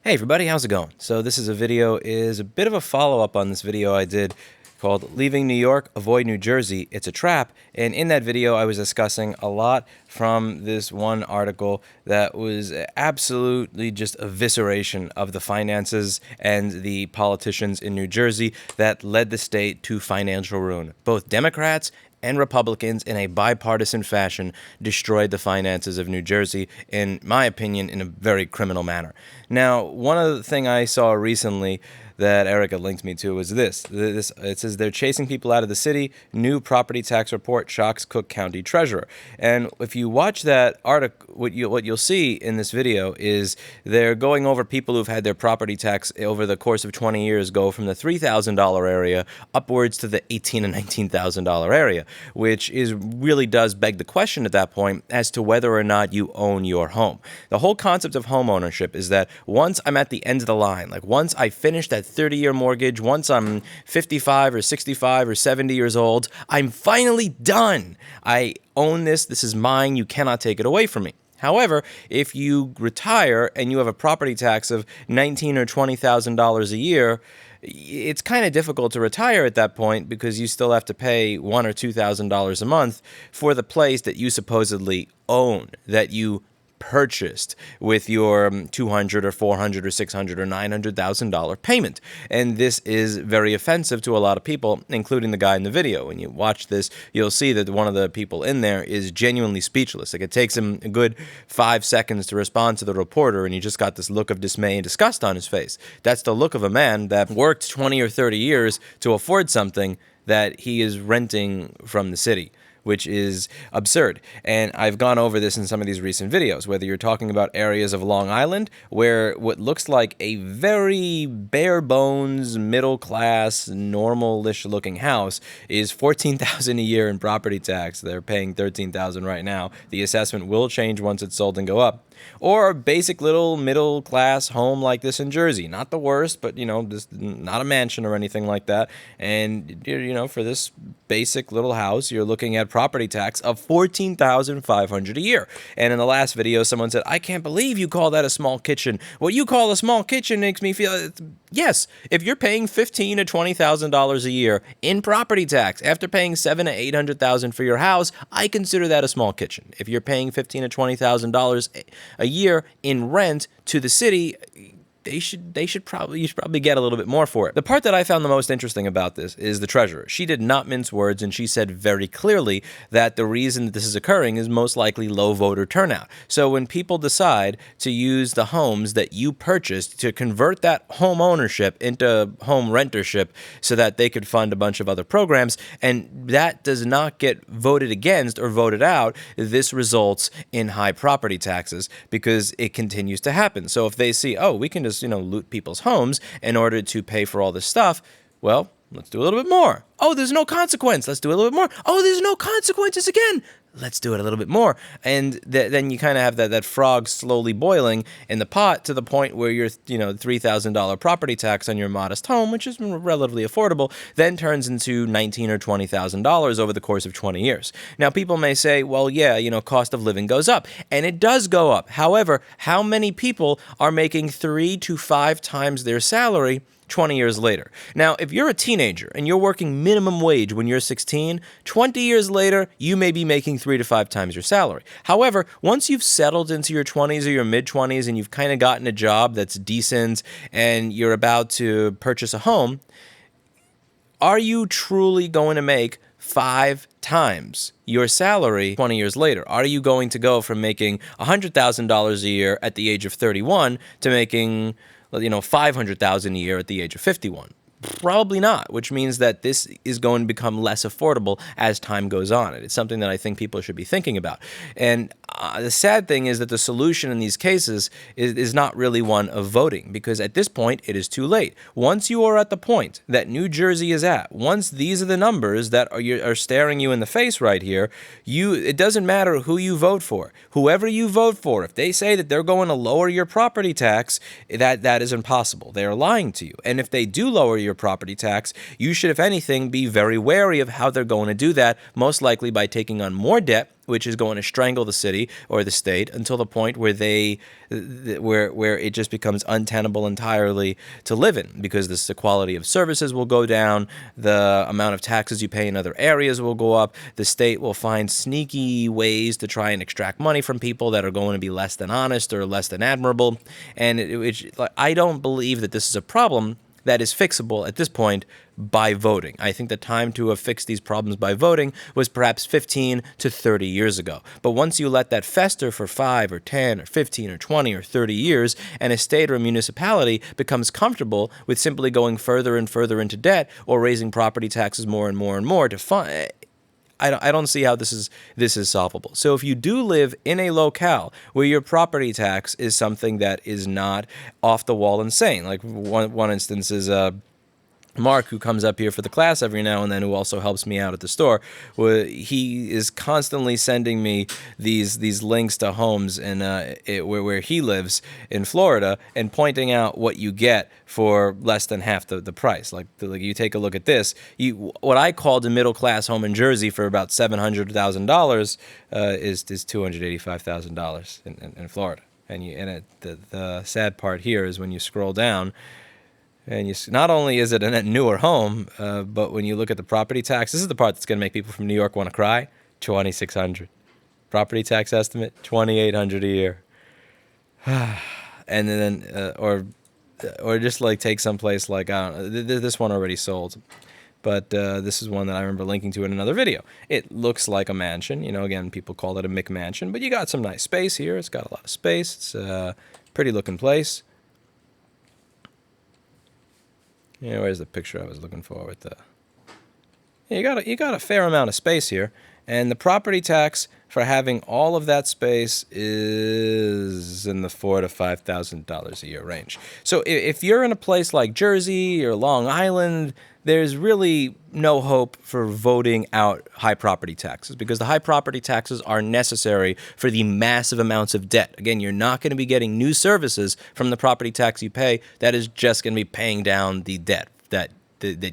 Hey everybody, how's it going? So this is a bit of a follow-up on this video I did called Leaving New York, Avoid New Jersey, It's a Trap. And in that video I was discussing a lot from this one article that was absolutely just evisceration of the finances and the politicians in New Jersey that led the state to financial ruin. Both Democrats and Republicans, in a bipartisan fashion, destroyed the finances of New Jersey, in my opinion, in a very criminal manner. Now, one other thing I saw recently that Erica linked me to was this. It says they're chasing people out of the city. New property tax report shocks Cook County treasurer. And if you watch that article, what you'll see in this video is they're going over people who've had their property tax over the course of 20 years go from the $3,000 area upwards to the $18,000 and $19,000 area, which really does beg the question at that point as to whether or not you own your home. The whole concept of home ownership is that once I'm at the end of the line, like once I finish that 30-year mortgage, once I'm 55 or 65 or 70 years old, I'm finally done. I own this. This is mine. You cannot take it away from me. However, if you retire and you have a property tax of $19,000 or $20,000 a year, it's kind of difficult to retire at that point because you still have to pay $1,000 or $2,000 a month for the place that you supposedly own, that you purchased with your $200,000 or $400,000 or $600,000 or $900,000 payment. And this is very offensive to a lot of people, including the guy in the video. When you watch this, you'll see that one of the people in there is genuinely speechless. Like, it takes him a good 5 seconds to respond to the reporter, and he just got this look of dismay and disgust on his face. That's the look of a man that worked 20 or 30 years to afford something that he is renting from the city, which is absurd. And I've gone over this in some of these recent videos, whether you're talking about areas of Long Island where what looks like a very bare bones, middle class, normal-ish looking house is $14,000 a year in property tax. They're paying $13,000 right now. The assessment will change once it's sold and go up. Or a basic little middle-class home like this in Jersey. Not the worst, but, just not a mansion or anything like that. And, for this basic little house, you're looking at property tax of $14,500 a year. And in the last video, someone said, I can't believe you call that a small kitchen. What you call a small kitchen makes me feel... Yes, if you're paying $15,000 to $20,000 a year in property tax after paying $700,000 to $800,000 for your house, I consider that a small kitchen. If you're paying $15,000 to $20,000 a year in rent to the city, you should probably get a little bit more for it. The part that I found the most interesting about this is the treasurer. She did not mince words, and she said very clearly that the reason that this is occurring is most likely low voter turnout. So when people decide to use the homes that you purchased to convert that home ownership into home rentership so that they could fund a bunch of other programs, and that does not get voted against or voted out, this results in high property taxes because it continues to happen. So if they see, oh, we can just loot people's homes in order to pay for all this stuff, well, let's do a little bit more. Oh, there's no consequence. Let's do a little bit more. Oh, there's no consequences again. Let's do it a little bit more. And then you kind of have that frog slowly boiling in the pot to the point where your $3,000 property tax on your modest home, which is relatively affordable, then turns into $19,000 or $20,000 over the course of 20 years. Now, people may say, well, yeah, cost of living goes up. And it does go up. However, how many people are making 3 to 5 times their salary 20 years later? Now, if you're a teenager and you're working minimum wage when you're 16, 20 years later, you may be making 3 to 5 times your salary. However, once you've settled into your 20s or your mid-20s and you've kind of gotten a job that's decent and you're about to purchase a home, are you truly going to make 5 times your salary 20 years later? Are you going to go from making $100,000 a year at the age of 31 to making $500,000 a year at the age of 51? Probably not, which means that this is going to become less affordable as time goes on. It's something that I think people should be thinking about. And the sad thing is that the solution in these cases is not really one of voting, because at this point, it is too late. Once you are at the point that New Jersey is at, once these are the numbers that are staring you in the face right here, it doesn't matter who you vote for. Whoever you vote for, if they say that they're going to lower your property tax, that is impossible. They are lying to you. And if they do lower your property tax, you should, if anything, be very wary of how they're going to do that, most likely by taking on more debt, which is going to strangle the city or the state until the point where where it just becomes untenable entirely to live in, because the quality of services will go down, the amount of taxes you pay in other areas will go up, the state will find sneaky ways to try and extract money from people that are going to be less than honest or less than admirable, and I don't believe that this is a problem that is fixable at this point by voting. I think the time to have fixed these problems by voting was perhaps 15 to 30 years ago. But once you let that fester for 5 or 10 or 15 or 20 or 30 years, and a state or a municipality becomes comfortable with simply going further and further into debt or raising property taxes more and more and more to fund, I don't see how this is solvable. So if you do live in a locale where your property tax is something that is not off the wall insane, like one instance is Mark, who comes up here for the class every now and then, who also helps me out at the store, he is constantly sending me these links to homes in where he lives in Florida, and pointing out what you get for less than half the price. Like you take a look at this, what I called a middle class home in Jersey for about $700,000 is $285,000 in Florida. And the sad part here is when you scroll down. And not only is it a newer home, but when you look at the property tax, this is the part that's going to make people from New York want to cry. $2,600. Property tax estimate, $2,800 a year. And then, or just like take someplace like, I don't know, this one already sold. But this is one that I remember linking to in another video. It looks like a mansion. Again, people call it a McMansion, but you got some nice space here. It's got a lot of space. It's a pretty looking place. Where's the picture I was looking for with the... you got a fair amount of space here, and the property tax for having all of that space is in the $4,000 to $5,000 a year range. So if you're in a place like Jersey or Long Island, there's really no hope for voting out high property taxes, because the high property taxes are necessary for the massive amounts of debt. Again, you're not going to be getting new services from the property tax you pay. That is just going to be paying down the debt that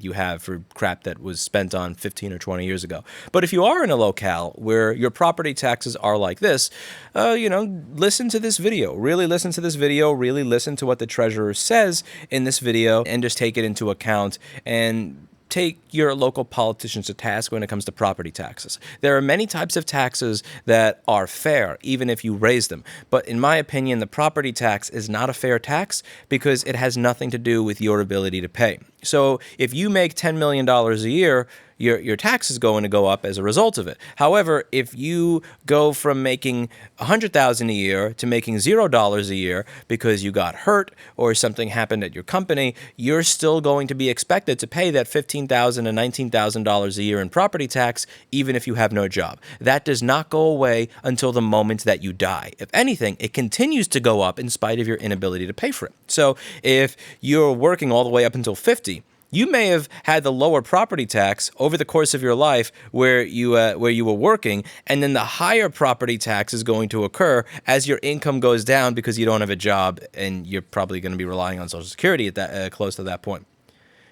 you have for crap that was spent on 15 or 20 years ago. But if you are in a locale where your property taxes are like this, listen to this video. Really listen to this video. Really listen to what the treasurer says in this video, and just take it into account and take your local politicians to task when it comes to property taxes. There are many types of taxes that are fair, even if you raise them. But in my opinion, the property tax is not a fair tax because it has nothing to do with your ability to pay. So if you make $10 million a year, your tax is going to go up as a result of it. However, if you go from making $100,000 a year to making $0 a year because you got hurt or something happened at your company, you're still going to be expected to pay that $15,000 and $19,000 a year in property tax, even if you have no job. That does not go away until the moment that you die. If anything, it continues to go up in spite of your inability to pay for it. So if you're working all the way up until 50, you may have had the lower property tax over the course of your life where you were working, and then the higher property tax is going to occur as your income goes down because you don't have a job, and you're probably going to be relying on Social Security at that close to that point.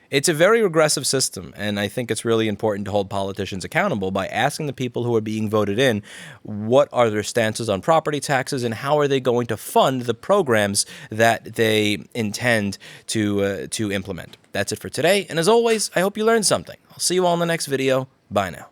It's a very regressive system, and I think it's really important to hold politicians accountable by asking the people who are being voted in what are their stances on property taxes and how are they going to fund the programs that they intend to implement. That's it for today, and as always, I hope you learned something. I'll see you all in the next video. Bye now.